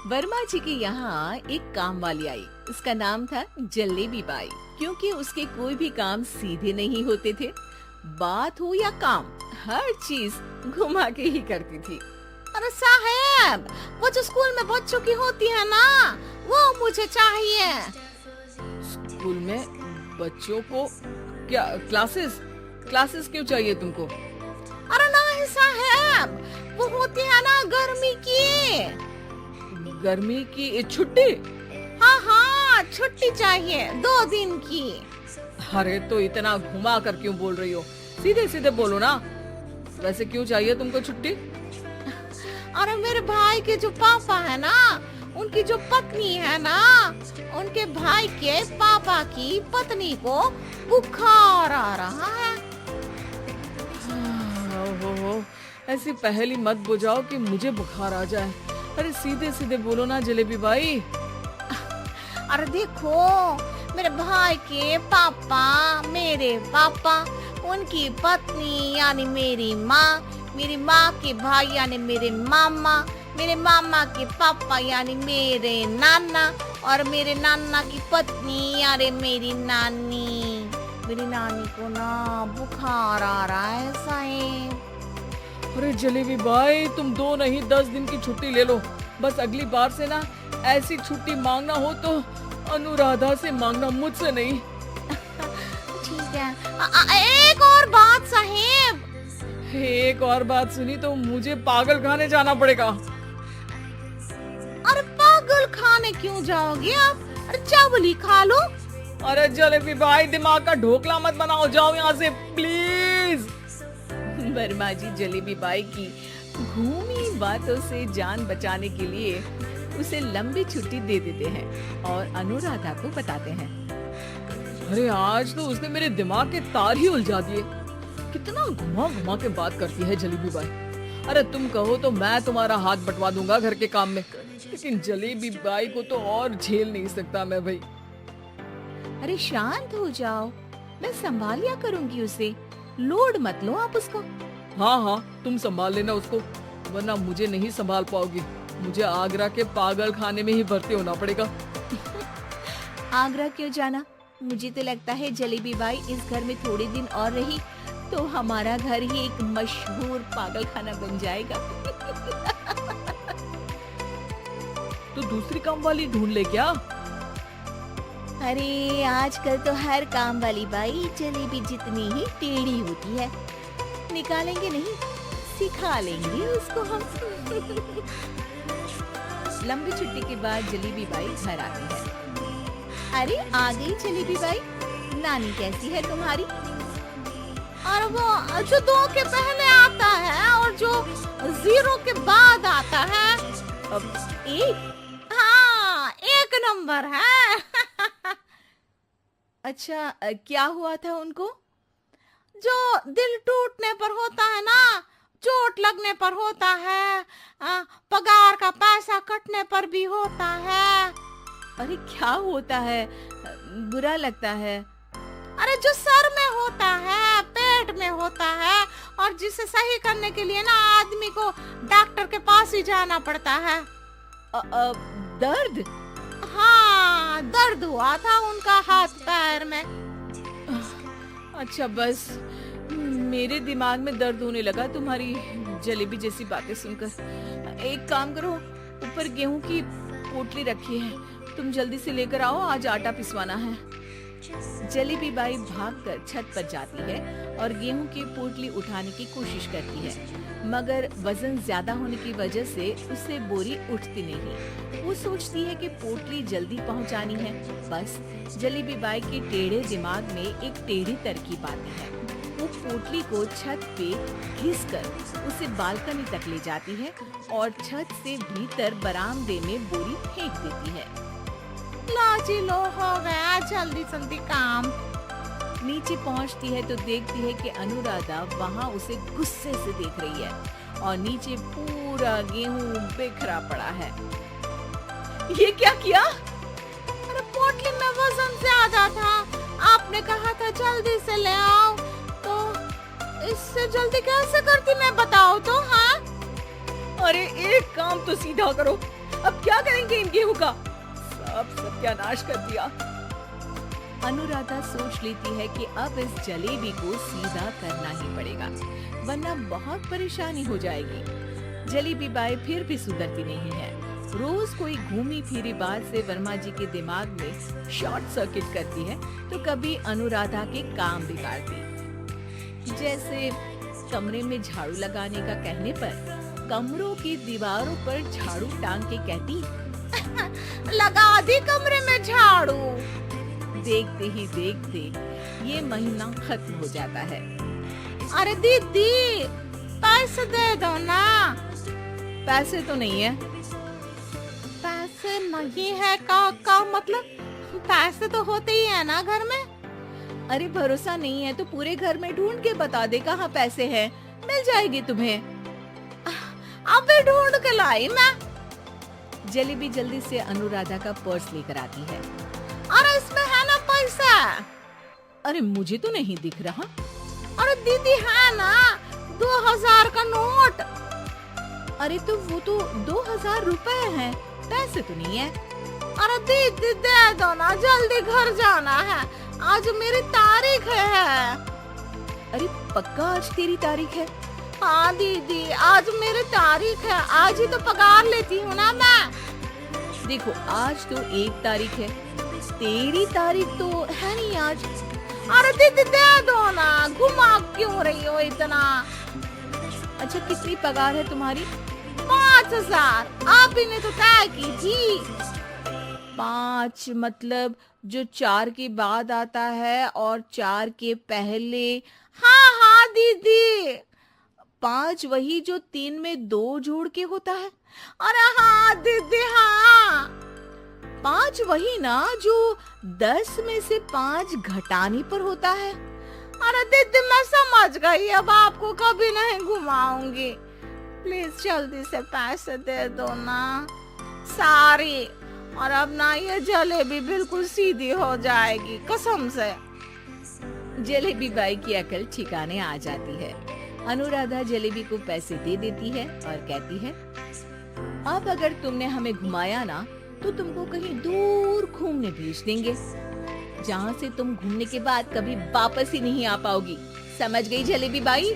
वर्मा जी के यहाँ एक काम वाली आई। उसका नाम था जलेबी बाई, क्योंकि उसके कोई भी काम सीधे नहीं होते थे। बात हो या काम, हर चीज घुमा के ही करती थी। अरे साहब, वो जो स्कूल में बच्चों की होती है ना, वो मुझे चाहिए। स्कूल में बच्चों को क्या क्लासेस क्लासेस क्यों चाहिए तुमको? अरे नहीं साहब, वो होती है ना गर्मी की। गर्मी की छुट्टी? हाँ हाँ, छुट्टी चाहिए 2 दिन की। अरे तो इतना घुमा कर क्यों बोल रही हो? सीधे सीधे बोलो ना। वैसे क्यों चाहिए तुमको छुट्टी? अरे मेरे भाई के जो पापा है ना, उनकी जो पत्नी है ना, उनके भाई के पापा की पत्नी को बुखार आ रहा है। ओहो, ऐसी पहेली मत बुझाओ कि मुझे बुखार आ जाए। अरे सीधे सीधे बोलो ना जलेबी बाई। अरे देखो, मेरे भाई के पापा, मेरे पापा, उनकी पत्नी यानी मेरी माँ के भाई यानी मेरे मामा के पापा यानी मेरे नाना, और मेरे नाना की पत्नी यानी मेरी नानी को ना बुखार आ रहा है साहब। अरे जलेबी बाई, तुम 2 नहीं 10 दिन की छुट्टी ले लो। बस अगली बार से ना ऐसी छुट्टी मांगना हो तो अनुराधा से मांगना, मुझसे नहीं। ठीक है। एक और बात साहब। एक और बात सुनी तो मुझे पागल खाने जाना पड़ेगा। अरे पागल खाने क्यों जाओगे आप? अरे चावल ही खा लो। अरे जलेबी भाई, दिमाग का ढोकला मत बनाओ, जाओ यहाँ से प्लीज। वर्मा जी जलेबी बाई की घूमी बातों से जान बचाने के लिए उसे लंबी छुट्टी दे देते हैं और अनुराधा को बताते हैं। अरे आज तो उसने मेरे दिमाग के तार ही उलझा दिए। कितना घुमा घुमा के बात करती है जलेबी बाई। अरे तुम कहो तो मैं तुम्हारा हाथ बंटवा दूंगा घर के काम में, लेकिन जलेबी बाई को तो और झेल नहीं सकता मैं भाई। अरे शांत हो जाओ, मैं संभाल लिया करूंगी उसे, लोड मत लो आप उसको। हाँ, तुम संभाल लेना उसको, वरना मुझे नहीं संभाल पाओगी। मुझे आगरा के पागल खाने में ही भर्ती होना पड़ेगा। आगरा क्यों जाना? मुझे तो लगता है जलेबी बाई इस घर में थोड़े दिन और रही तो हमारा घर ही एक मशहूर पागल खाना बन जाएगा। तो दूसरी काम वाली ढूंढ ले क्या? अरे आजकल तो हर काम वाली बाई जलेबी जितनी ही टेढ़ी होती है। निकालेंगे नहीं, सिखा लेंगे उसको हम। लंबी छुट्टी के बाद जलेबी बाई घर आती है। अरे आ गई जलेबी बाई, नानी कैसी है तुम्हारी? और वो जो 2 के पहले आता है और जो 0 के बाद आता है। अब 1? हाँ, 1 नंबर है। अच्छा, क्या हुआ था उनको? जो दिल टूटने पर होता है ना, चोट लगने पर होता है, पगार का पैसा कटने पर भी होता है। अरे क्या होता है? बुरा लगता है? अरे जो सर में होता है, पेट में होता है, और जिसे सही करने के लिए ना आदमी को डॉक्टर के पास ही जाना पड़ता है। दर्द? हाँ, दर्द हुआ था उनका हाथ पैर में। अच्छा, बस मेरे दिमाग में दर्द होने लगा तुम्हारी जलेबी जैसी बातें सुनकर। एक काम करो, ऊपर गेहूं की पोटली रखी है, तुम जल्दी से लेकर आओ, आज आटा पिसवाना है। जलेबी बाई भागकर छत पर जाती है और गेहूं की पोटली उठाने की कोशिश करती है, मगर वजन ज्यादा होने की वजह से उससे बोरी उठती नहीं। वो सोचती है कि पोटली जल्दी पहुंचानी है। बस जलेबी बाई के टेढ़े दिमाग में एक टेढ़ी तरकीब आती है। वो पोटली को छत पे घिसकर उसे बालकनी तक ले जाती है और छत से भीतर बरामदे में बोरी फेंक देती है। लाजी लो, हो गया जल्दी जल्दी काम। नीचे पहुंचती है तो देखती है कि अनुराधा वहाँ उसे गुस्से से देख रही है और नीचे पूरा गेहूं बिखरा पड़ा है। ये क्या किया? अरे पोटली में वजन ज्यादा था, आपने कहा था जल्दी से ले आओ, तो इससे जल्दी कैसे करती मैं बताओ तो। हाँ, अरे एक काम तो सीधा करो, अब क्या करेंगे इन गेहूं का? सब सत्यानाश कर दिया। अनुराधा सोच लेती है कि अब इस जलेबी को सीधा करना ही पड़ेगा, वरना बहुत परेशानी हो जाएगी। जलेबी बाई फिर भी सुधरती नहीं है। रोज कोई घूमी फिरी बात से वर्मा जी के दिमाग में शॉर्ट सर्किट करती है, तो कभी अनुराधा के काम बिगाड़ती। जैसे कमरे में झाड़ू लगाने का कहने पर कमरों की दीवारों पर झाड़ू टांग के कहती, लगा दी कमरे में झाड़ू। देखते ही देखते ये महीना खत्म हो जाता है। अरे दीदी, पैसे दे दो ना। पैसे तो नहीं है। पैसे नहीं है का मतलब पैसे तो होते ही है ना घर में। अरे भरोसा नहीं है तो पूरे घर में ढूंढ के बता दे कहाँ पैसे हैं, मिल जाएगी तुम्हें। अबे ढूंढ के लाई मैं। जलेबी जल्दी से अनुराधा का पर्स लेकर आती है। अरे इसमें है ना पैसा। अरे मुझे तो नहीं दिख रहा। अरे दीदी है ना 2000 का नोट। अरे तो वो तो 2000 रुपए हैं, पैसे तो नहीं है। अरे दीदी दे दो ना, जल्दी घर जाना है, आज मेरी तारीख है। अरे पक्का आज तेरी तारीख है? हाँ दीदी, आज मेरी तारीख है, आज ही तो पगार लेती हूँ ना मैं। देखो आज तो 1 तारीख है, तेरी तारीख तो है नहीं आज। अरे दीदी दे दो ना, घुमा क्यों रही हो इतना। अच्छा कितनी पगार है तुम्हारी? 5000। आप ही ने तो तय की थी। 5 मतलब जो 4 के बाद आता है और 4 के पहले। हाँ हाँ दीदी। 5 वही जो 3 में 2 जोड़ के होता है। अरे हाँ दीदी हाँ। 5 वही ना जो 10 में से 5 घटाने पर होता है। अरे दीदी मैं समझ गई, अब आपको कभी नहीं घुमाऊंगी। प्लीज जल्दी से पैसे दे दो ना, सारी। और अब ना ये जलेबी बिल्कुल सीधी हो जाएगी कसम से। जलेबी बाई की अकल ठिकाने आ जाती है। अनुराधा जलेबी को पैसे दे देती है और कहती है, अब अगर तुमने हमें घुमाया ना तो तुमको कहीं दूर घूमने भेज देंगे, जहाँ से तुम घूमने के बाद कभी वापस ही नहीं आ पाओगी। समझ गई जलेबी बाई?